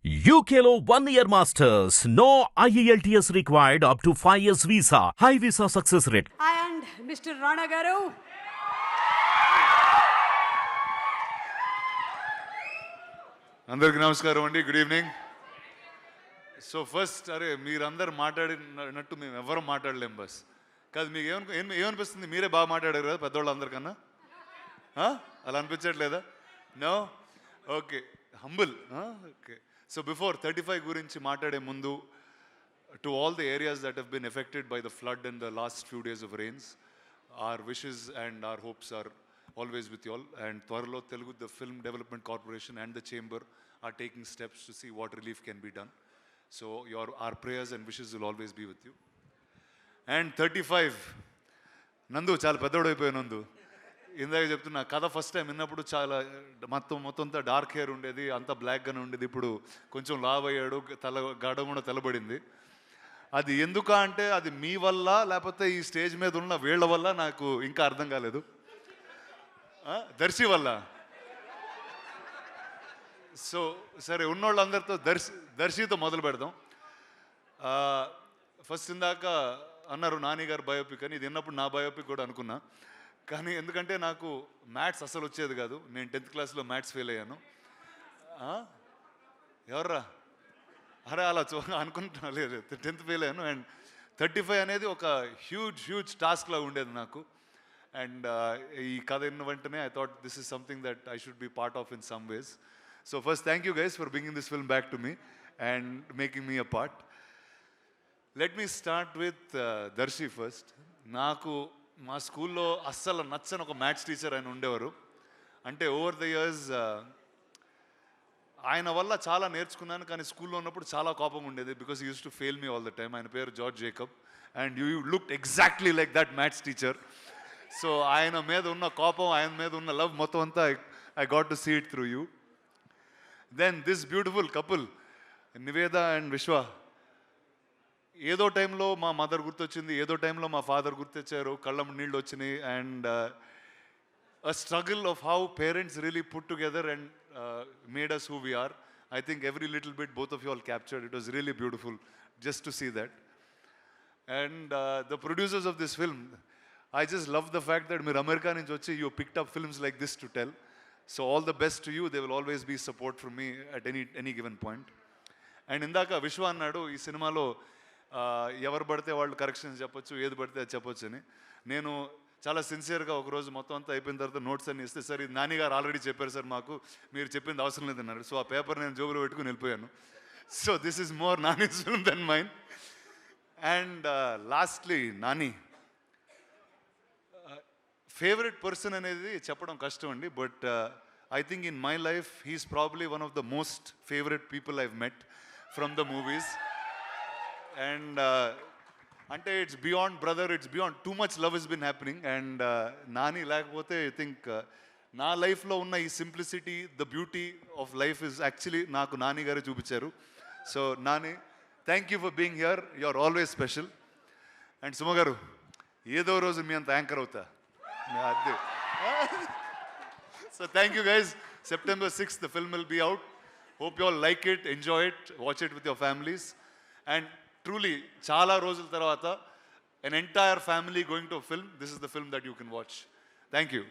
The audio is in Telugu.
UKLO 1 year masters. No IELTS required up to 5 years visa. High visa success rate. And Mr. Rana Garu. అందరికి నమస్కారం అండి. Good evening. సో ఫస్ట్ మీరందరూ మాట్లాడినట్టు మేము ఎవరు మాట్లాడలేం బస్ కాదు. మీకు ఏమనిపిస్తుంది? మీరే బాగా మాట్లాడారు కదా పెద్దవాళ్ళు అందరికన్నా. అలా అనిపించట్లేదా? No? Okay, humble. Okay. So before 35 గురించి మాట్లాడే ముందు, to all the areas that have been affected by the flood in the last few days of rains, our wishes and our hopes are always with you all. And త్వరలో Telugu the film development corporation and the chamber are taking steps to see what relief can be done. So our prayers and wishes will always be with you. And 35 నందు చాలా పెద్దోడు అయిపోయాను. నందు ఇందాక చెప్తున్నా కథ ఫస్ట్ టైం విన్నప్పుడు చాలా మొత్తం అంతా డార్క్ హెయిర్ ఉండేది, అంతా బ్లాక్గానే ఉండేది. ఇప్పుడు కొంచెం లావ్ అయ్యాడు, గడ కూడా తెల్లబడింది. అది ఎందుకు అంటే అది మీ వల్ల లేకపోతే ఈ స్టేజ్ మీద ఉన్న వీళ్ళ వల్ల నాకు ఇంకా అర్థం కాలేదు. దర్శి వల్ల. సో సరే, ఉన్నోళ్ళందరితో దర్శితో మొదలు పెడదాం. ఫస్ట్ ఇందాక అన్నారు నాని గారు బయోపిక్ అని. ఇది విన్నప్పుడు నా బయోపిక్ కూడా అనుకున్నా, కానీ ఎందుకంటే నాకు మ్యాథ్స్ అసలు వచ్చేది కాదు. నేను 10th క్లాస్లో మ్యాథ్స్ ఫెయిల్ అయ్యాను. ఎవర్రా అరే అలా అనుకుంటున్నా. లేదు, 10th ఫెయిల్ అయ్యాను. అండ్ 35 అనేది ఒక హ్యూజ్ టాస్క్ లాగా ఉండేది నాకు. అండ్ ఈ కథ విన్న వెంటనే I thought this is something that I should be part of in some ways. So first thank you guys for bringing this film back to me and making me a part. Let me start with Darshi first. నాకు మా స్కూల్లో అస్సలు నచ్చని ఒక మ్యాథ్స్ టీచర్ ఆయన ఉండేవారు. అంటే ఓవర్ ద ఇయర్స్ ఆయన వల్ల చాలా నేర్చుకున్నాను, కానీ స్కూల్లో ఉన్నప్పుడు చాలా కోపం ఉండేది. Because you use to fail me all the time. ఆయన పేరు George Jacob and you looked exactly like that maths teacher. So ఆయన మీద ఉన్న కోపం, ఆయన మీద ఉన్న లవ్ మొత్తం అంతా I got to see it through you. Then this beautiful couple Niveda and Vishwa. ఏదో టైంలో మా మదర్ గుర్తొచ్చింది, ఏదో టైంలో మా ఫాదర్ గుర్తొచ్చారు, కళ్ళ నీళ్ళు వచ్చినాయి. And a struggle of how parents really put together and made us who we are. I think every little bit both of you all captured. It was really beautiful just to see that. And the producers of this film, I just love the fact that meer America nunchi vachi you picked up films like this to tell. So all the best to you. There will always be support from me at any given point. And indaka Vishwa annadu ee సినిమాలో ఎవరు పడితే వాళ్ళు కరెక్షన్స్ చెప్పొచ్చు, ఏది పడితే అది చెప్పొచ్చు అని. నేను చాలా సిన్సియర్గా ఒకరోజు మొత్తం అంతా అయిపోయిన తర్వాత నోట్స్ అన్ని ఇస్తే, సార్ ఇది నాని గారు ఆల్రెడీ చెప్పారు సార్, మాకు మీరు చెప్పింది అవసరం లేదన్నారు. సో ఆ పేపర్ నేను జోబులో పెట్టుకుని వెళ్ళిపోయాను. So this is more Nani's film than mine. And lastly Nani favourite person అనేది చెప్పడం కష్టం అండి. But I think in my life he is probably one of the most favourite people I've met from the movies. And అంటే it's beyond brother, it's beyond too much love is been happening. And Nani లేకపోతే ఐ థింక్ నా లైఫ్లో ఉన్న ఈ simplicity, the beauty of life is actually నాకు నాని గారు చూపించారు. So Nani, thank you for being here. You are always special. And Suma garu, ఏదో రోజు మీ అంత యాంకర్ అవుతా. అదే. So thank you guys. September 6th the film will be out. Hope you all like it, enjoy it, watch it with your families. And truly చాలా రోజుల తర్వాత an entire family going to a film, this is the film that you can watch. Thank you.